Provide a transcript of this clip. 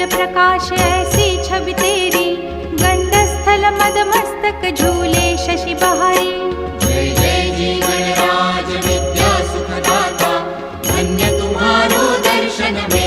प्रकाश ऐसी छवि तेरी, गंडस्थल मद मस्तक झूले शशि बहारी। जय जय जी गणराज विद्या सुखदाता, धन्य तुम्हारो दर्शन में